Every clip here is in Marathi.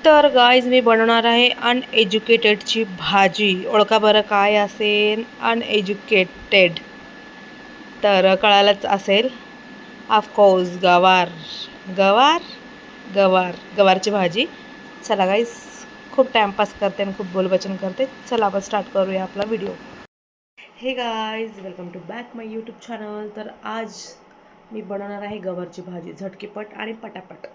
तर गाईज मी बनवणार आहे अनएज्युकेटेडची भाजी. ओळखा बरं काय असेल अनएज्युकेटेड, तर कळालंच असेल. ऑफकोर्स गवार गवार गवार गवारची भाजी. चला गाईज, खूप टाईमपास करते आणि खूप बोलबचन करते. चला आपण स्टार्ट करूया आपला video. Hey guys, welcome to back my YouTube channel. तर आज मी बनवणार आहे गवारची भाजी, झटकीपट आणि पटापट.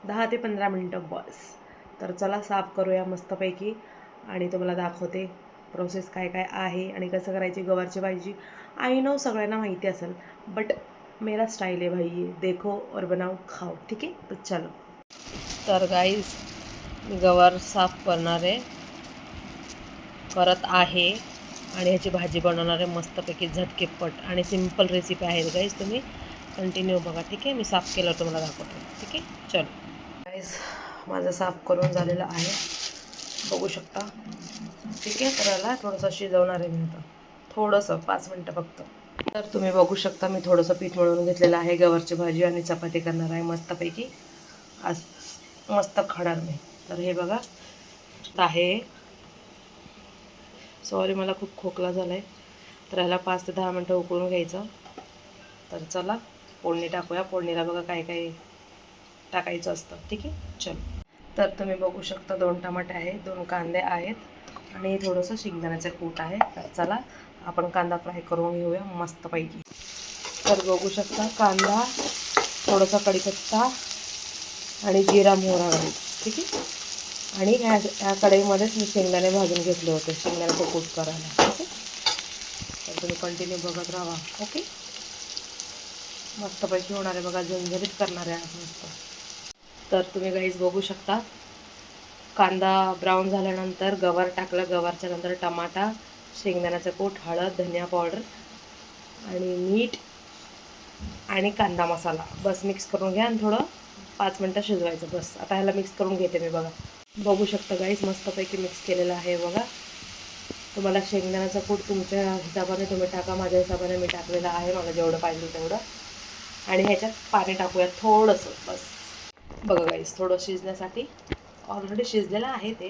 10 ते 15 मिनटं बस. तर चला साफ करूया मस्तपैकी आणि तुम्हाला दाखवते प्रोसेस काय काय आहे आणि कसं करायची गवारची भाजी. आय नो सगळ्यांना माहिती असेल, बट मेरा स्टाईल आहे भाई, देखो और बनाओ खाओ. ठीक आहे, तर चलो. तर गाईज, मी गवार साफ करत आहे आणि ह्याची भाजी बनवणार आहे मस्तपैकी झटकीपट आणि सिम्पल रेसिपी आहे गाईज. तुम्ही कंटिन्यू बघा. ठीक आहे, मी साफ केलं तुम्हाला दाखवतो. ठीक आहे, चलो गाईज. माझं साफ करून झालेलं आहे, बघू शकता. ठीक आहे, तर याला थोडंसं शिजवणार आहे मी आता, थोडंसं 5 मिनटं फक्त. तर तुम्ही बघू शकता, मी थोडंसं पीठ मळून घेतलेलं आहे. गवारची भाजी आणि चपाती करणार आहे मस्तपैकी. आज मस्त खाणार मी. तर हे बघा आहे. सॉरी, मला खूप खोकला झाला आहे. तर ह्याला 5 ते 10 मिनटं उकळून घ्यायचं. तर चला फोडणी टाकूया. फोडणीला बघा काय काय टाकायचं असतं. ठीक आहे, चल. तर तुम्ही बघू शकता 2 टमाटे आहेत, 2 कांदे आहेत आणि थोडंसं शेंगदाण्याचं कूट आहे. तर चला आपण कांदा फ्राय करून घेऊया मस्तपैकी. तर बघू शकता कांदा, थोडासा कढीपत्ता आणि जिरा मोहरा घालून. ठीक आहे, आणि ह्या कढईमध्येच मी शेंगदाणे भाजून घेतले होते, शेंगदाण्याचं कूट करायला. ठीक आहे, तर तुम्ही कंटिन्यू बघत राहा. ओके, मस्तपैकी होणार आहे बघा, झणझणीत करणार आहे आज मस्त. तर तुम्ही गाईज बघू शकता, कांदा ब्राऊन झाल्यानंतर गवार टाकलं. गवारच्या नंतर टमाटा, शेंगदाण्याचं कूट, हळद, धनिया पावडर आणि मीठ आणि कांदा मसाला बस मिक्स करून घ्या आणि थोडं 5 मिनटं शिजवायचं बस. आता ह्याला मिक्स करून घेते मी. बघू शकता गाईज, मस्तपैकी मिक्स केलेलं आहे बघा. तुम्हाला शेंगदाण्याचा कूट तुमच्या हिशोबाने तुम्ही टाका, माझ्या हिशोबाने मी टाकलेलं आहे, मला जेवढं पाहिजे तेवढं. आणि ह्याच्यात पाणी टाकूया थोडंसं बस. बघा गाईज, थोडं शिजण्यासाठी, ऑलरेडी शिजलेलं आहे ते,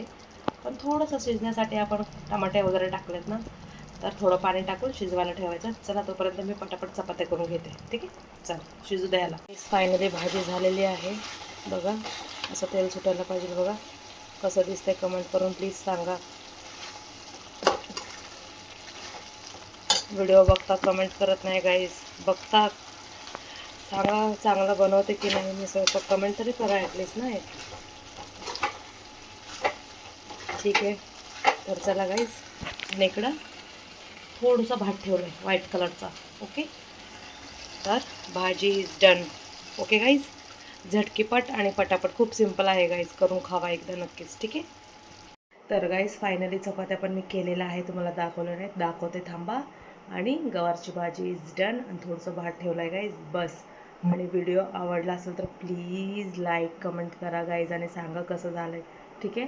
पण थोडंसं शिजण्यासाठी आपण टमाटे वगैरे टाकलेत ना, तर थोडं पाणी टाकून शिजवायला ठेवायचं. चला तोपर्यंत मी पटापट चपात्या करून घेते. ठीक आहे, चला शिजू द्यायला. फायनली भाजी झालेली आहे बघा. असं तेल सुटायला पाहिजे बघा. कसं दिसतंय कमेंट करून प्लीज सांगा. व्हिडिओ बघता कमेंट करत नाही गाईज, बघता सांगा चांगलं बनवते की नाही. मी स्वयंपाक कमेंट तरी करा ॲटलीस्ट ना. ठीक आहे, तर चला गाईज. आणि इकडं थोडासा भात ठेवला आहे व्हाईट कलरचा. ओके, तर भाजी इज डन. ओके गाईज, झटकीपट आणि पटापट, खूप सिम्पल आहे गाईज, करून खावा एकदा नक्कीच. ठीक आहे, तर गाईज फायनली चपात्या पण मी केलेल्या आहे, तुम्हाला दाखवलं नाही, दाखवते थांबा. आणि गवारची भाजी इज डन आणि थोडंसं भात ठेवलं आहे गाईज बस. आणि व्हिडिओ आवडला असेल तर प्लीज लाईक कमेंट करा गाईज आणि सांगा कसं झालं आहे. ठीक आहे,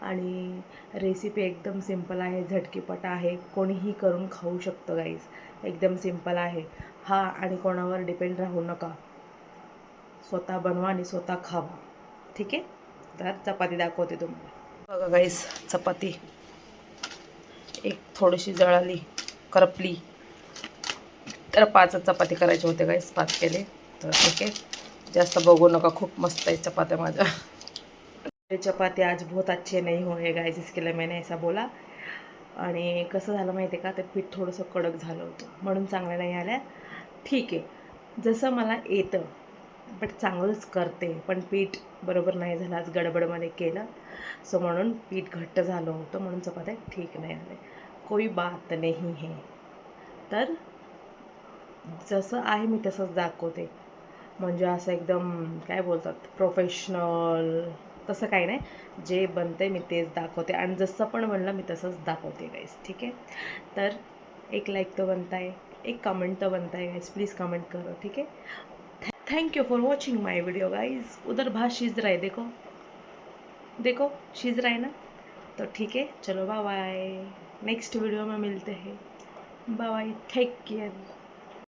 आणि रेसिपी एकदम सिम्पल आहे, झटकीपट आहे, कोणीही करून खाऊ शकतं गाईज, एकदम सिम्पल आहे. हां, आणि कोणावर डिपेंड राहू नका, स्वतः बनवा आणि स्वतः खावा. ठीक आहे, तर चपाती दाखवते तुम्हाला. बघा गाईज, चपाती एक थोडीशी जळाली, करपली. तर 5 चपाती करायचे होते गाईज, 5 केले. तर ठीक आहे, जास्त बघू नका, खूप मस्त आहे चपात्या माझ्या. चपाती आज बहुत अच्छे नहीं हुए गाइस, इसके लिए मैंने ऐसा बोला. आणि कसं झालं माहिती आहे का, ते पीठ थोडंसं कडक झालं होतं म्हणून चांगलं नाही आल्या. ठीक आहे, जसं मला येतं बट चांगलंच करते, पण पीठ बरोबर नाही झालं, आज गडबडमध्ये केलं, सो म्हणून पीठ घट्ट झालं होतं, म्हणून चपात्या ठीक नाही आले. कोई बात नाही है. तर जसं आहे मी तसंच दाखवते, म्हणजे असं एकदम काय बोलतात प्रोफेशनल तसं काही नाही. जे बनते मी तेच दाखवते आणि जसं पण बनलं मी तसंच दाखवते गाईस. ठीक आहे, तर एक लाईक तो बनता है, एक कमेंट तो बनता है गाइस, प्लीज़ कमेंट करो. ठीक है, thank you for watching my video guys. उधर भात शिज रहा है, देखो देखो शिज रहा है ना. तो ठीक है, चलो बाय बाय, नेक्स्ट वीडियो में मिलते हैं. Bye bye, take care.